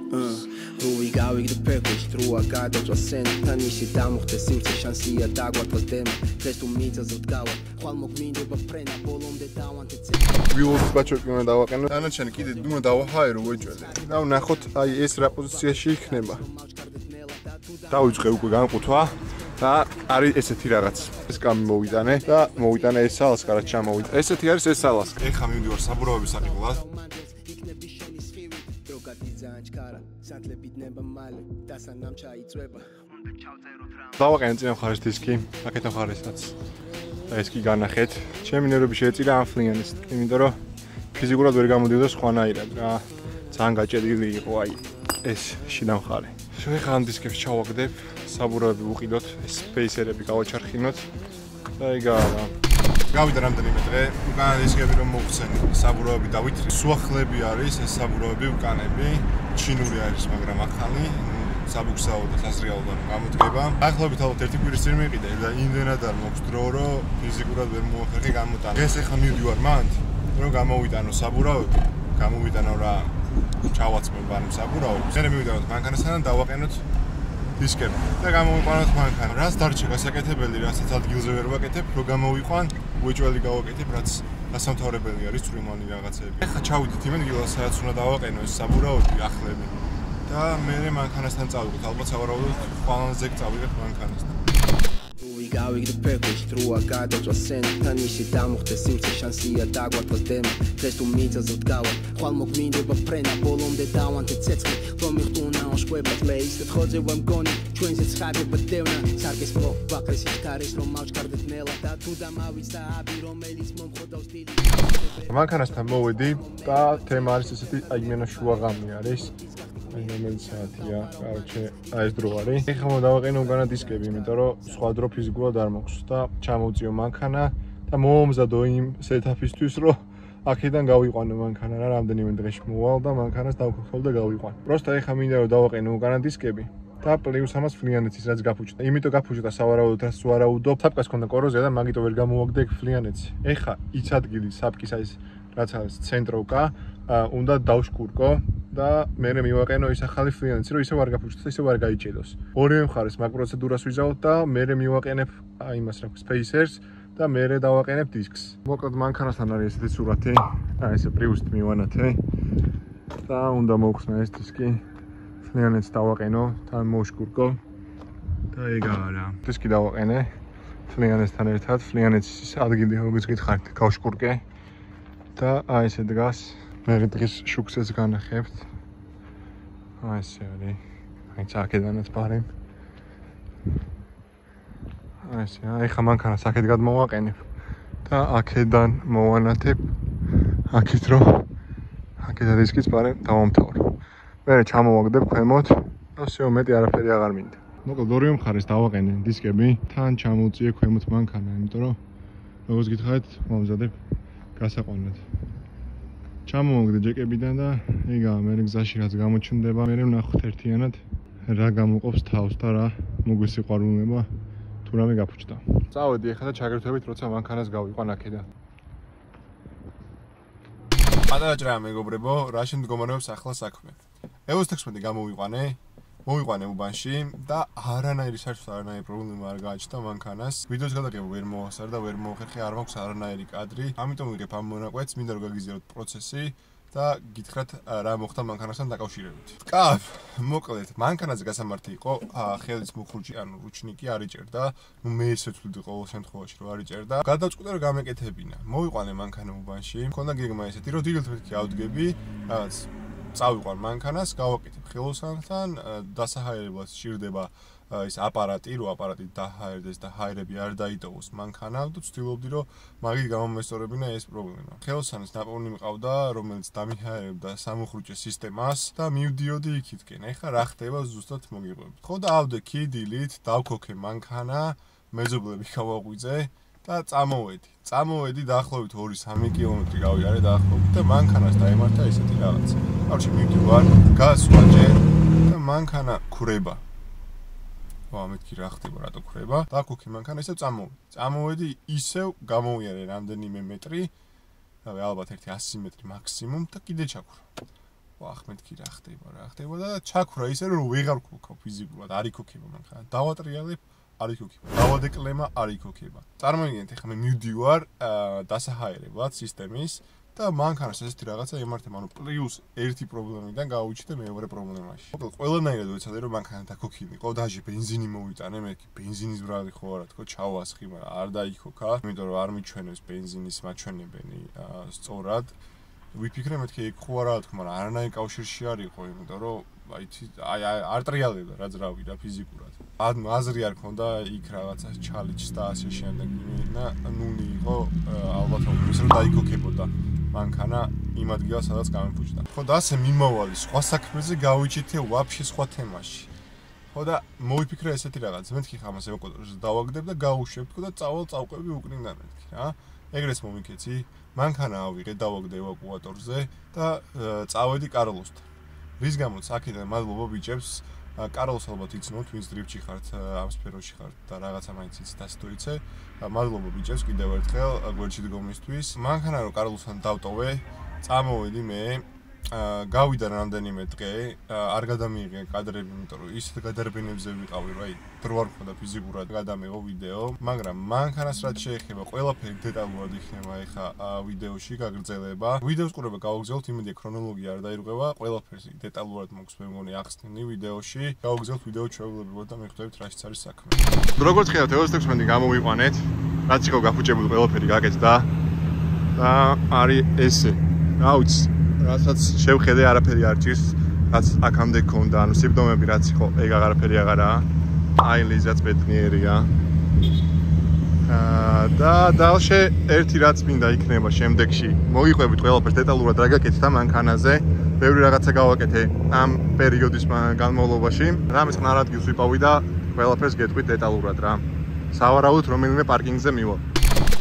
რუი გავიგდ ფეხბურთს დროა გადაწვა სენთან ისე დამოხდეს სივრცე შანსია დაგვარტყოს დემო დღეს თუ მიწაზე ვდგავარ ხვალ მოგმინდება ფრენა ბოლომდე დავანთე ვილოდის ბაჩოკი უნდა დავაყენო დანარჩენი კიდე უნდა დავაჰაერო ვეჭველე და ვნახოთ აი ეს რა პოზიციაში იქნება დავიწყე უკვე განყუთვა და არის ესეთი რაღაც ეს კამი მოვიტანე და მოვიტანე ეს სალასკა რაც ჩამოვიდა ესეთი არის ეს სალასკა ეხა მივდივარ საბურავების საყიდულად დავაყენე წინა მხარეს დისკი აქეთ მხარესაც და ეს კი განახეთ ჩემი ნერვები შეეწირა ამ ფლიანის იმიტომ რომ ფიზიკურად ვერ გამოდიოდა სხვანაირად რა ძალიან გაჭედილი იყო აი ეს შიდა მხარე ეხა ამ დისკებს ჩავაგდებ საბურავები ვუყიდოთ სპეისერები გავაჩარხინოთ და იგაა გავიდა რამდენიმე დღე უკანა დისკები რომ მოვხსენ საბურავები დავითრი სუახლები არის ეს საბურავები უკანები ჩინური არის მაგრამ ახალი საბუქსაო და საზრიალო გამოდგება ახლობით ალბათ ერთი კვირის წინ მიყიდე და იმდენად არ მოქვს დრო რომ ფიზიკურად ვერ მოახერხე გამოტანა ეს ეხა მივდივარ მანდ რომ გამოვიტანო საბურავები გამოვიტანო რა ჩავაცმებ ამ საბურავებს მე მივიდანოთ მანქანასთან დავაყენოთ დისკები და გამოვიყვანოთ მანქანა რაც დარჩა გასაკეთებელი რასაც ადგილზე ვერ ვაკეთებ რომ გამოვიყვან უეჭველი გავაკეთებ რაც დასამთავრებელი არის წვრილმანი რაღაცები ეხა ჩავიდით იმ ადგილას სადაც უნდა დავაყენო ეს საბურავები ახლები და მე მანქანასთან წავიდეთ ალბათ სავარაუდოდ ყველაზე წავიდეთ მანქანასთან გავიგდ ფეხბურთს დროა გადაწვა სენთან ისე დამოხდეს სივრცე შანსია დაგვარტყოს დემო დღეს თუ მიწაზე ვდგავარ ხვალ მოგმინდება ფრენა ბოლომდე დავანთე ცეცხლი რომ მიხტუნაო შკვებად ლეისეთ ხოძე ვამგონი ჩვენზე ცხადება დევნა სარგეს პრო ვაკრეს ისკარის რომ მავჭკარდეთ ნელა და თუ დამავიცა აბი რომელიც მომხოდავს დილი მანქანასთან მოვედი და თემა არის ესეთი აი მენა შუაღამი არის რომელიც საათია, короче, ეს დრო არის. ეხლა მოვდავაყენო უკანა დისკები, იმიტომ რომ სხვა დრო ფიზიკურად არ მაქვს და ჩამოვწიო მანქანა და მომზადო იმ სეტაპისთვის, რომ აქედან გავიყვანო მანქანა რა რამდენიმე დღეში მოვალ და მანქანას დავქოქოლ და გავიყვან. Просто ეხლა მინდა რომ დავაყენო უკანა დისკები და პლუს ამას ფლიანეთის რაც გაფუჭდა. იმიტომ გაფუჭდა სავარაუდოდ რაც უარაუდო. საფკას ქონდა კოროზია და მაგიტო ვერ გამოვაგდე ეგ ფლიანეთს. ეხლა ის ადგილი საფკის აი რაც არის ცენტროვკა უნდა დავშკურკო და მე მივაყენო ის ახალი ფლიანეთი რომ ისევ არ გაფუჭდეს ისევ არ გაიჭედოს. ორივე მხარეს მაგ პროცედურას ვიზავთ და მე მივაყენებ იმას რა სპეისერს და მე დავაყენებ დისკს. მოკლედ მანქანასთან არის ესეთი სურათი. აი ესე პრივუსით მივანათე და უნდა მოვხსნა ეს დისკი. ფლიანეთს დავაყენო, თან მოვშკურკო და იგაა რა. დისკი დავაყენე ფლიანეთთან ერთად, ფლიანეთის ადგილი როგორც გითხარით, გავშკურკე და აი ესე დგას. მე დღეს შუქსეს განახებთ. აი ესე არის. აი აქედანაც პარე. აი ესე, ახლა მანქანას აქეთ გადმოვაყენებ და აქედან მოვანათებ. აქეთ რომ აქედან დისკის პარე დავამთავრო. მე ჩამოვაგდებ ქვემოთ და всё მეტი არაფერი აღარ მინდა. მოკლედ ორივე მხარეს დავაყენე დისკები, თან ჩამოვწიე ქვემოთ მანქანა, იმიტომ რომ როგორც გითხარით, მომზადებ გასაყვანად. ჩამოვაგდე ჯეკებიდან და იგაა მე გზაში რაც გამოჩნდება მე ვნახოთ ერთიანად რა გამოყოფს თავს და რა მოგვესიყვარულნება თუ რამე გაფუჭდა. წავედი ახლა და ჩაგერთვებით როცა მანქანას გავიყვან აქედან. პატარაჭრა მეგობრებო, რაში მდგომარეობს ახლა საქმე. EOS-16 გამოვიყვანე, მოვიყვანე უბანში და არანაირი საერთოდ არანაირი პრობლემა არ გააჩნდა მანქანას. ვიდეოს გადაღება ვერ მოასწარ და ვერ მოხერხე, არ მაქვს არანაირი კადრი. ამიტომ ვიღებ ამ მონაკვეთს, მინდა რომ გაგიზიაროთ პროცესი და გითხრათ რა მოხდა მანქანასთან დაკავშირებით. კაფ, მოკლედ, მანქანაზე გასამართი იყო ხელის მუხურჭი, ანუ რუჩნიკი არ იჭერდა. ნუ მე ისე ვთვლი ყოველ შემთხვევაში რომ არ იჭერდა. გადავწყვიტე რომ გამეკეთებინა. მოვიყვანე მანქანა უბანში. მქონდა გეგმა ესეთი, რომ დილით მეთქი ავდგები, რაღაც წავიყვან მანქანას, გავაკეთებ ხელოსანთან, დასაჰაერებლად სჭირდება ის აპარატი, რომ აპარატი დაჰაერდეს და ჰაერები არ დაიტოვოს მანქანა და ვცდილობდი რომ მაგით გამომესწორებინა ეს პრობლემა. ხელოსანის ნაპოვნი მყავდა, რომელიც დამიჰაერებდა სამუხრუჭე სისტემას და მივდიოდი იქითკენ. ეხლა რა ხდება ზუსტად მოგიყვებით. ხო და ავდექი დილით, დავქოქე მანქანა, მეზობლები გავაღვიძე და წამოვედი დაახლოებით 2-3 კილომეტრი გავიარე დაახლოებით და მანქანას დაემართა ესეთი რაღაც. Короче, მივდივარ, გასვაჭე და მანქანა ქრება. მეთქი რა ხდება, რატო ქრება? დაქოქი მანქანა ისევ წამოვედი, ისევ გამოვიარე რამდენიმე მეტრი, რავი, ალბათ ერთი 100 მეტრი მაქსიმუმ და კიდე ჩაქრა. ვახ მეთქი რა ხდება და ჩაქვრა ისე რომ ვეღარ გქოქო ფიზიკურად არ იქოქება მანქანა დავატრიალებ არ იქოქება დავადეკლემა არ იქოქება წარმოიდგინეთ ახლა მე მივდივარ დასაჰაერებლად სისტემის და მანქანას ესეთი რაღაცა ემართება ანუ პლუს ერთი პრობლემიდან გავუჩნდა მეორე პრობლემაში მოკლედ ყველანაირად ვეცადე რომ მანქანა დაქოქილიყო დაჟე ბენზინი მოვიტანე მე ბენზინის ბრალი ხო არა თქო ჩავასხი მაგრამ არ დაიქოქა იმიტომ რომ არ მიჩვენებს ბენზინის მაჩვენებელი სწორად ვიფიქრე მეთქი იქ ხო არა თქო მაგრამ არანაირ კავშირში არ იყო იმიტომ რომ აი არ ტრიალებდა რა ძრავი რა ფიზიკურად აზრი არ ქონდა იქ რაღაცა ჩალიჩს და ასე შემდეგ და ნული იყო ალბათ რომ ის რომ დაიქოქებოდა მანქანა იმ ადგილას სადაც გამიფუჭდა ხო და ასე მიმოვალი სხვა საქმეზე გავიჭითე ვაფშე სხვა თემაში ხო და მოვიფიქრე ესეთი რაღაც მეთქი ხამას ევაკუატორს დავაგდებ და გავუშვებ თქო და წავყვები უკნიდან მეთქი რა ეგრეც მომიქეცი მანქანა ავიღე დავაგდე ევაკუატორზე და წავედი კარლოსთან რის გამოც აქედან მადლობა ბიჭებს კარლოს ალბათ იცნობთ ვინც დრიფტში ხართ ამ სფეროში ხართ და რაღაცა მაინც იცით ასე თუ იცე მადლობა ბიჭებს კიდევ ერთხელ გვერდში დგომისთვის მანქანა რომ კარლოსთან დავტოვე წამოვედი მე გავიდა რამდენიმე დღე არ გადამიიღე კადრები იმიტომ რომ ისეთ გადარბენებზე ვიყავი რა დრო არ მქონდა ფიზიკურად გადამეღო ვიდეო მაგრამ მანქანას რაც შეეხება ყველაფერი დეტალურად იქნება ეხა ვიდეოში გაგრძელება ვიდეოს ყურება გავაგრძელოთ იმედია ქრონოლოგია არ დაირღვევა ყველაფერს დეტალურად მოგვს მე მგონი ახსნილი ვიდეოში გავაგრძელოთ ვიდეო ჩვეულებრივად და მიხვდებით რაშიც არის საქმე როგორც ხედავთ 26 გამოვიყვანეთ რაც იყო გაფუჭებული ყველაფერი გაკეთდა და არის ესე რაუც რასაც შევხედე არაფერი არ ჭირს რაც აქამდე ქონდა ანუ სიმპტომები რაც იყო ეგ აღარაფერი აღარაა აი ლიზაც ბედნიერია და დალშე ერთი რაც მინდა იქნება შემდეგში მოიყვებით ყველაფერს დეტალურად რა გაკეთდა მანქანაზე ბევრი რაღაცა გავაკეთე ამ პერიოდის განმავლობაში რამის ყნარ ადგილს ვიპოვი და ყველაფერს გეტყვით დეტალურად რა სავარაუდოდ რომელიმე პარკინგზე მივა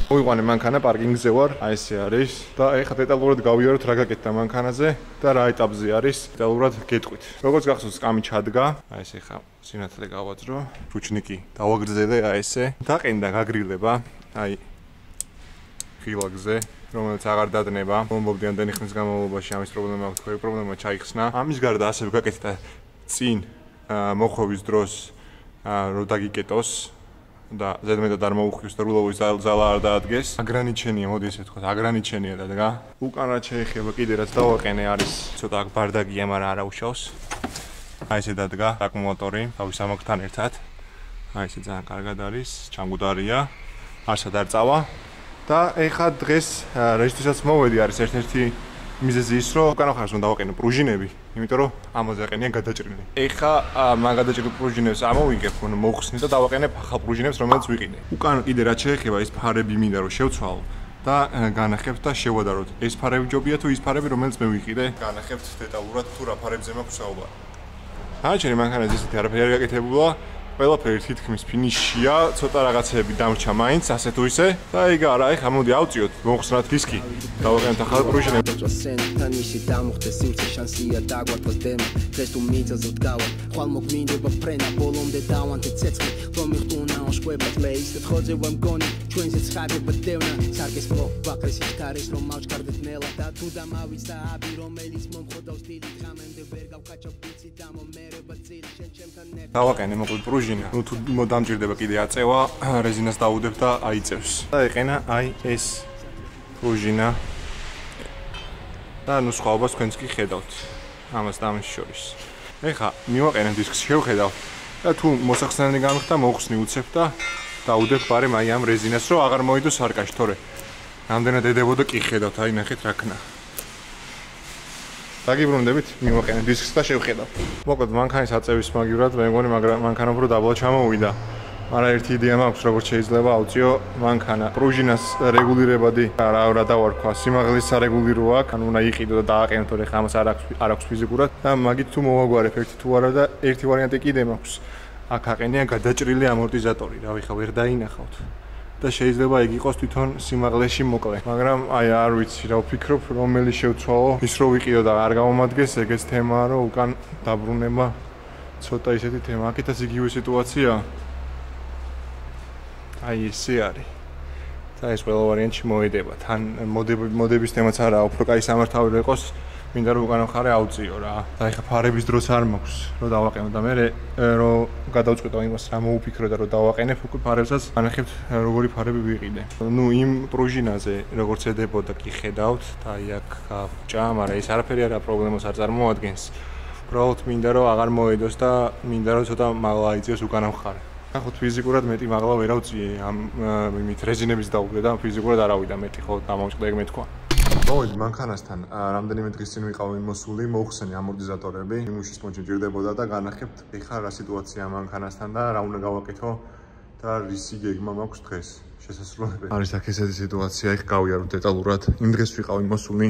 მოვიყვანე მანქანა პარკინგზე ვარ აი ესე არის და ეხლა დეტალურად გავიაროთ რა გაკეთდა მანქანაზე და რა ეტაპზე არის დეტალურად გეტყვით როგორც გახსოვს კამი ჩადგა აი ესე ხა სინათლე გავაძრო რუჩნიკი დავაგრძელე აი ესე დაყენდა გაგრილება აი ხილაგზე რომელიც აღარ დადნება მომბობდი ამდენი ხნის განმავლობაში ამის პრობლემა აქვს თქვენი პრობლემა ჩაიხსნა ამის გარდა ასევე გაკეთდა წინ მოხვევის დროს რომ დაგიკეტოს და ზედმეტად არ მოუხვის და რულოვის ზალა არ დაადგეს. აგრანიჩენია, მოდი ესე ვთქვათ, აგრანიჩენია და დგა. უკან რაც შეეხება კიდე რაც დავაყენე არის ცოტა ბარდაგია, მაგრამ არა უშავს. აი ესე დადგა აკუმულატორი, თავის ამოქთან ერთად. აი ესე ძალიან კარგად არის, ჩამგუდარია, არსად არ წავა. და ეხა დღეს რეჟისტრისას მოვედი არის ერთ-ერთი მიზეზი ის რომ უკან ხარს უნდა დავაყენო პრუჟინები, იმიტომ რომ ამაზე აყენიან გადაჭრილი. ეხა მაგ გადაჭრილ პრუჟინებს ამოვიგებ, მოვხსნი და დავაყენებ ახალ პრუჟინებს, რომელიც ვიყიდე. უკან კიდე რაც შეეხება ის ფარები მინდა რომ შევცვალო და განახებთ და შევადაროთ. ეს ფარები ჯობია თუ ის ფარები, რომელიც მე ვიყიდე, განახებთ დეტალურად თუ რა ფარებზე მაქვს საუბარი. აჩვენი მანქანაზე ისეთი არაფერი არ გაკეთებულა. ყველაფერი თითქმის ფინიშია, ცოტა რაღაცები დამრჩა მაინც, ასე თუ ისე. და ეგ არა, ეხა მოდი ავწიოთ, მოვხსნათ დისკი. დავაყენოთ ახალ პრუჟინებს. თანიში დამუხტე სივრცე შანსია დაგვარდოს დემა. დღეს თუ მიწაზე ვდგავარ, ხვალ მოგმინდება ფრენა, ბოლომდე დავანთე ცეცხლი, რომ მიხტუნა ოშკვებად მე ისეთ ხოძე ვამგონი, ჩვენზე ცხადება დევნა, სარკეს პრო, ბაკრეს ისკარის რომ მავჭკარდეთ ნელა და თუ დამავიცა აბი რომელიც მომხოდავს დილით ხამემდე ვერ გავკაჩავ ბიცი და მომერება წილი შენ ჩემთან ნე. დავაყენე მოკლედ ну თუ დამჭირდება კიდე აწევა, რეზინას დაუდებ და აიწევს. და ეყენა აი ეს პრუჟინა. და ნუ სხვაობას თქვენც კი ხედავთ. ამას და ამის შორის. ეხა მივაყენე დისკს შევხედავ და თუ მოსახსნელი გამიხდა, მოვხსნი უცებ და დაუდებ ბარემ აი ამ რეზინას, რომ აღარ მოიდო სარკაში, თორე რამდენად ედებოდა კი ხედავთ, აი ნახეთ რა ქნა. დაგიბრუნდებით, მივაყენე დისკს და შევხედავ. მოკლედ მანქანის აწევის მაგივრად მე მგონი მანქანა უფრო დაბლა ჩამოვიდა. მაგრამ ერთი იდეა მაქვს, როგორც შეიძლება ავწიო მანქანა. პრუჟინას რეგულირებადი რა დავარქვა, სიმაღლის სარეგულირო აქვს, ანუ უნდა იყიდო და დააყენო, თორე ხა ამას არ აქვს ფიზიკურად და მაგით თუ მოვაგვარებ ერთი თუ არა და ერთი ვარიანტი კიდე მაქვს. აქ აყენია გადაჭრილი ამორტიზატორი, რავი ხა ვერ დაინახავთ. და შეიძლება იგი იყოს თვითონ სიმაღლეში მოკლე. მაგრამ აი არ ვიცი რა ვფიქრობ, რომელი შევცვალო. ის რო ვიყიდო და არ გამომადგეს, ეგეც თემაა, რომ უკან დაბრუნება ცოტა ისეთი თემა. აქეთაც იგივე სიტუაცია. აი ესე არის. და ეს ყველა ვარიანტში მოედება. თან მოდების თემაც არა, უფრო კაი სამართავი იყოს, მინდა რომ უკანა მხარე აუწიო რა. და ეხა ფარების დროც არ მაქვს რომ დავაყენო და მე რომ გადავწყვიტო იმას რა მოუფიქრო და რომ დავაყენებ უკვე ფარებსაც განახებთ როგორი ფარები ვიყიდე. ნუ იმ პრუჟინაზე როგორც ედებოდა კი ხედავთ და აი აქ გავჭა, მაგრამ ეს არაფერი არა პრობლემას არ წარმოადგენს. უბრალოდ მინდა რომ აღარ მოედოს და მინდა რომ ცოტა მაღლა აიწიოს უკანა მხარე. ნახოთ ფიზიკურად მეტი მაღლა ვერ ავწიე ამ იმით რეზინების დაუგდე და ფიზიკურად არ ავიდა მეტი ხო დამოვჭდა ეგ მეთქვა. მოვიდი მანქანასთან რამდენიმე დღის წინ ვიყავი მოსული მოუხსენი ამორტიზატორები იმუშის პონჩი მჭირდებოდა და განახებთ ეხლა რა სიტუაცია მანქანასთან და რა უნდა გავაკეთო და რისი გეგმა მაქვს დღეს შესაძლებელი არის აქ ესეთი სიტუაცია ეხლა გავიაროთ დეტალურად იმ დღეს ვიყავი მოსული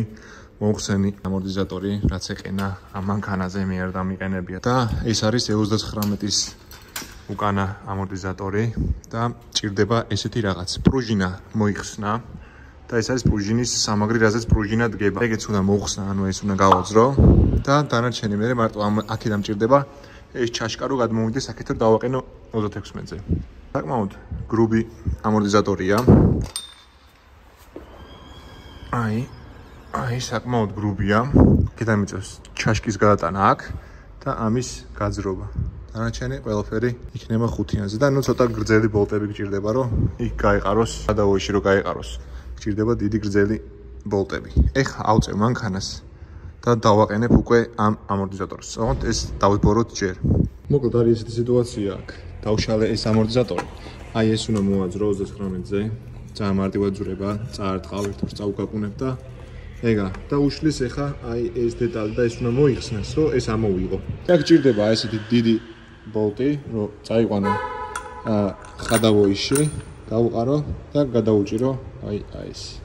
მოუხსენი ამორტიზატორი რაც ეყენა ამ მანქანაზე მე არ დამიყენებია და ეს არის E39-ის უკანა ამორტიზატორი და მჭირდება ესეთი რაღაც პრუჟინა მოიხსნა და ეს არის პრუჟინის სამაგრი, რაზეც პრუჟინა დგება. ეგეც უნდა მოუხსნა, ანუ ეს უნდა გავაძრო და დანარჩენი მე მარტო აქედან მჭირდება ეს ჩაშკა რო გადმოვიდეს აქეთ რომ დავაყენო 36-ზე. საკმაოდ გრუბი ამორტიზატორია. აი საკმაოდ გრუბია. აქედან მიწევს ჩაშკის გადატანა აქ და ამის გაძრობა. დანარჩენი ყველაფერი იქნება ხუთიანზე და ნუ ცოტა გრძელი ბოლტები გჭირდება რომ იქ გაეყაროს, გადავოიში რომ გაეყაროს. გჭირდება დიდი გრძელი ბოლტები. ეხლა ავწევ მანქანას და დავაყენებ უკვე ამ ამორტიზატორს. ოღონდ ეს დავსბოროთ ჯერ. მოკლედ არის ესეთი სიტუაცია აქ. დავშალე ეს ამორტიზატორი. აი ეს უნდა მოაძრო 39-ზე. ძალიან მარტივად ძვრება, წაარტყავ ერთად წაუკაკუნებ და ეგა და უშლის ეხლა აი ეს დეტალი და ეს უნდა მოიხსნას, რომ ეს ამოვიღო. აქ გჭირდება ესეთი დიდი ბოლტი, რომ წაიყვანო ხადავოიში. გავუყარო და გადავუჭირო აი ეს.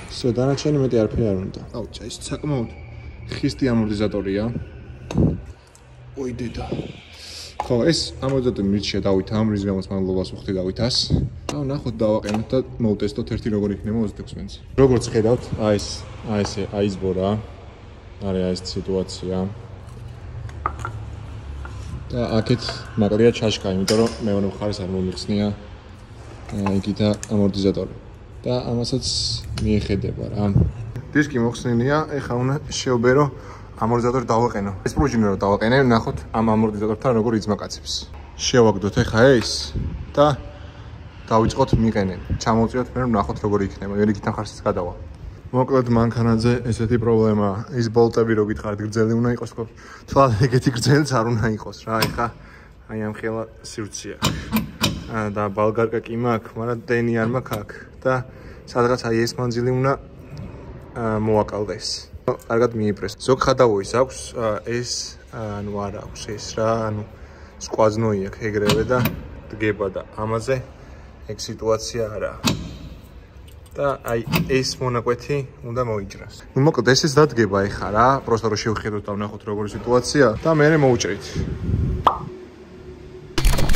ისე დანარჩენი მეტი არაფერი არ უნდა. აუჩა ეს საკმაოდ ხისტი ამორტიზატორია. ოი დედა. ხო ეს ამორტიზატორი მით შედავითა, რის გამოც მადლობას ვუხდი დავითას. და ნახოთ დავაყენოთ და მოვტესტოთ ერთი როგორ იქნება 26-ზე. როგორც ხედავთ, აი ეს აიზბორა. არის ეს სიტუაცია. და აქეთ მაკლია ჩაშკა, იმიტომ რომ მეორე მხარეს არ მომიხსნია იქითა ამორტიზატორი და ამასაც მიეხედება რა. დისკი მოხსნილია, ეხლა უნდა შევბერო ამორტიზატორი დავაყენო. ეს პრუჟინი რომ დავაყენე, ნახოთ ამ ამორტიზატორთან როგორ იძმაკაცებს. შევაგდოთ ეხლა ეს და დავიწყოთ მიყენები. ჩამოვწიოთ მე რომ ნახოთ როგორ იქნება. ვერ იქითა ხარშიც გადავა. მოკლედ მანქანაზე ესეთი პრობლემაა. ის ბოლტები რო გითხარით გრძელი უნდა იყოს, ხო? თვალ ეგეთი გრძელიც არ უნდა იყოს რა. ეხლა აი ამ ხელა სივრცეა. და ბალგარკა კი მაქვს, მაგრამ დენი არ მაქვს აქ და სადღაც აი ეს მანძილი უნდა მოაკალდეს. კარგად მიიპრეს. ზოგ ხადავოის აქვს ეს ანუ არ აქვს ეს რა, ანუ სკვაზნოი აქვს ეგრევე და დგება და ამაზე ეგ სიტუაცია არა. და აი ეს მონაკვეთი უნდა მოიჭრას. ნუ მოკლედ ესეც დადგება ეხა რა, პროსტო რომ შევხედოთ და ვნახოთ როგორი სიტუაცია და მე მოვუჭრით.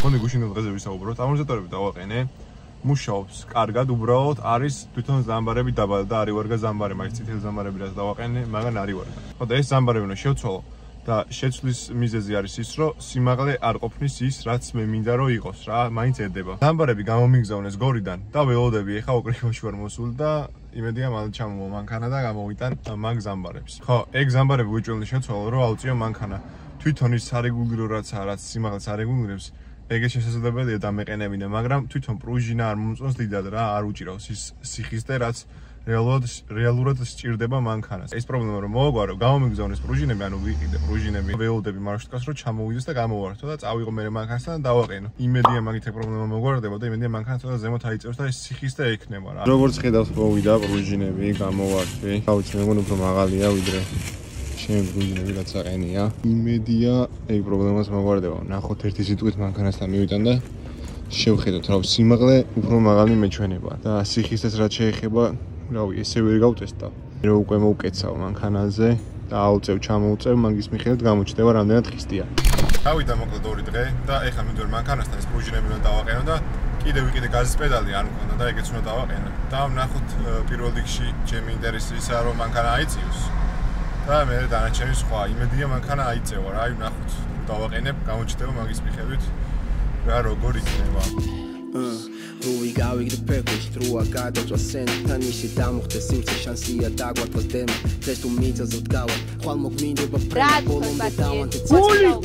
ხონი გუშინდელ დღეზე ვისაუბროთ, ამორტიზატორები დავაყენე, მუშაობს კარგად, უბრალოდ არის თვითონ ზამბარები დაბადა და არის ვარგა ზამბარი, მაგის წითელი ზამბარები რაც დავაყენე, მაგრამ არის ვარგა. ხო და ეს ზამბარები უნდა შევცვალო და შეცვლის მიზეზი არის ის, რომ სიმაღლე არ ყოფნის ის, რაც მე მინდა რომ იყოს რა, მაინც ერდება. ზამბარები გამომიგზავნეს გორიდან და ველოდები ეხა უკრიფოში ვარ მოსული და იმედია მალე ჩამოვა მანქანა და გამოვიტან მაგ ზამბარებს. ხო, ეგ ზამბარები უჭველი შევცვალო, რომ ავწიო მანქანა. თვითონ ის არეგულირო რაც სიმაღლეს არეგულირებს ეგეც შესაძლებელია დამეყენებინა, მაგრამ თვითონ პრუჟინა არ მომწონს დიდად რა, არ უჭირავს ის სიხისტე, რაც რეალურად სჭირდება მანქანას. ეს პრობლემა რომ მოაგვარო, გამომიგზავნეს პრუჟინები, ანუ ვიყიდე პრუჟინები, ველოდები მარშრუტკას რომ ჩამოვიდეს და გამოვართო და წავიღო მე მანქანასთან და დავაყენო. იმედია მაგით ეგ პრობლემა მოგვარდება და იმედია მანქანა ცოტა ზემოთ აიწევს და ეს სიხისტე ექნება რა. როგორც ხედავთ, მოვიდა პრუჟინები, გამოვართვი. თავიც მე მგონი უფრო მაღალია ვიდრე ჩემი პრუჟინები რაც აყენია. იმედია ეგ პრობლემას მოგვარდება. ნახოთ ერთი სიტყვით მანქანასთან მივიტან და შევხედოთ რა სიმაღლე უფრო მაღალი მეჩვენება და სიხისტეს რაც შეეხება რავი ესე ვერ გავტესტავ. მე უკვე მოვკეცავ მანქანაზე და აუწევ ჩამოუწევ მაგის მიხედვით გამოჩნდება რამდენად ხისტია. გავიდა მოკლედ 2 დღე და ეხლა მინდორ მანქანასთან ეს პრუჟინები უნდა დავაყენო და კიდევ ვიყიდე გაზის პედალი არ მქონდა და ეგეც უნდა დავაყენო. და ვნახოთ პირველ რიგში ჩემი ინტერესი ისაა რომ მანქანა აიწიოს. და მე დანარჩენი სხვა იმედია მანქანა აიწევა რა, აი ვნახოთ დავაყენებ გამოჩნდება მაგის მიხედვით რა როგორ იქნება. რუი გავიგდე ფექვის დროა გადაწვა სცენთან ისე დამოხდე სივრცე შანსია დაგვარდოს დემა დღეს თუ მიწაზე ვდგავარ ხვალ მოგმინდება ფრენა ბოლომდე დავანთე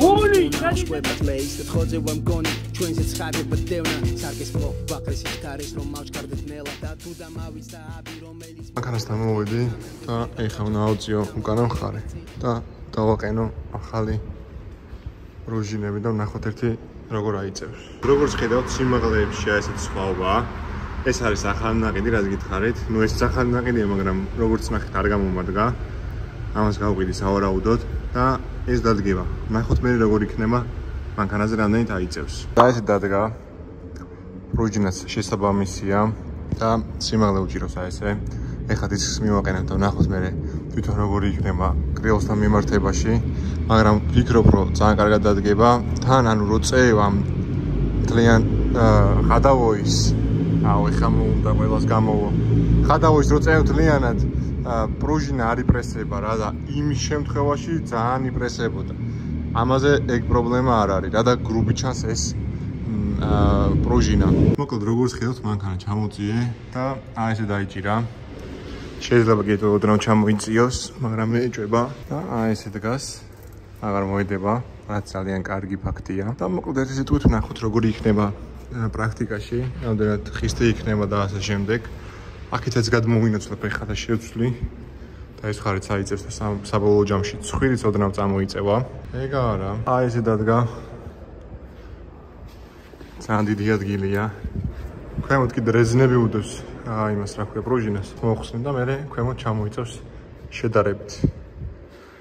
ბული შვებად ლეისეთ ხოძე ვამგონი ჩვენზე ცხადება დევნა სარგეს ბაყრის იხარის რომ მავჭკარდეთ ნელა და თუ დამავიცა აბი რომელიც მანქანასთან მოვედი და ეხლა უნდა ავწიო უკანა მხარე და დავაყენო ახალი პრუჟინები და ვნახოთ ერთი როგორ აიწევს. როგორც ხედავთ, სიმაღლეებში ესეც სხვაობაა. ეს არის ახალი ნაყიდი, რაც გითხარით. ნუ ეს ახალი ნაყიდია, მაგრამ როგორც ნახეთ, არ გამომადგა. ამას გავყიდი სავარაუდოდ და ეს დადგება. ვნახოთ მე როგორ იქნება მანქანაზე რამდენით აიწევს. და ესე დადგა. პრუჟინაც შესაბამისია და სიმაღლე უჭირავს ესე. ეხლა დისკს მივაყენებ და ვნახოთ მე თვითონ როგორი იქნება კრილოსთან მიმართებაში. მაგრამ ვფიქრობ, რომ ძალიან კარგად დადგება. თან ანუ რო წევამ ძალიან ხადავოის. ეხლა უნდა ყველას გამოვა. ხადავოის რო წევ ძალიანად პრუჟინა არ იპრესება რა და იმის შემთხვევაში ძალიან იპრესებოდა. ამაზე ეგ პრობლემა არ არის რა და გრუბი ჩანს ეს პრუჟინა. მოკლედ როგორც ხედავთ, მანქანა ჩამოწიე და ესე დაიჭირა. შეიძლება გეტყვით რომ ჩამოიწიოს, მაგრამ მე ეჭვება და ესე დგას. აღარ მოედება, რაც ძალიან კარგი ფაქტია. და მოკლედ ერთი სიტყვით ვნახოთ როგორი იქნება პრაქტიკაში, რამდენად ხისტი იქნება და ასე შემდეგ. აქეთაც გადმოვინოცვლებ ეხლა და შევცვლი. და ეს ხარიც აიწევს და საბოლოო ჯამში ცხვირი ოდნავ წამოიწევა. ეგ არა. ესე დადგა. ძალიან დიდი ადგილია. ქვემოთ კიდე რეზინები უდევს იმას რა ქვია პრუჟინას. მოხსნე და მე ქვემოთ ჩამოიწევს შედარებით.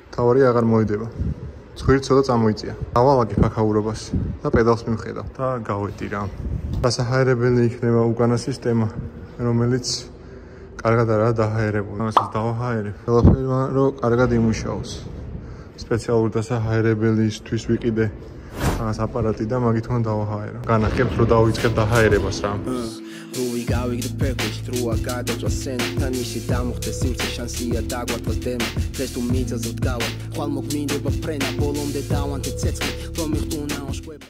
თავარი აღარ მოიდება. ცხვირი ცოტა წამოიწია. ავალაკი ფაქაურობას და პედალს მივხედავ და გავედი რა. დასაჰაერებელი იქნება უკანა სისტემა, რომელიც კარგად არაა დაჰაერებული. ამასაც დავაჰაერებ. ყველაფერმა რომ კარგად იმუშაოს. სპეციალურ დასაჰაერებელისთვის ვიყიდე ამას აპარატი და მაგით უნდა დავაჰაერო. განახებთ რომ დავიწყებ დაჰაერებას რა. რუი გავიგდე ფექვის დროა გადაწვა სცენთან ისე დამოხდე სივრცე შანსია დაგვარდოს დემა დღეს თუ მიწაზე ვდგავარ ხვალ მოგმინდება ფრენა ბოლომდე დავანთე ცეცხლი რომ მიხტუნაო შვება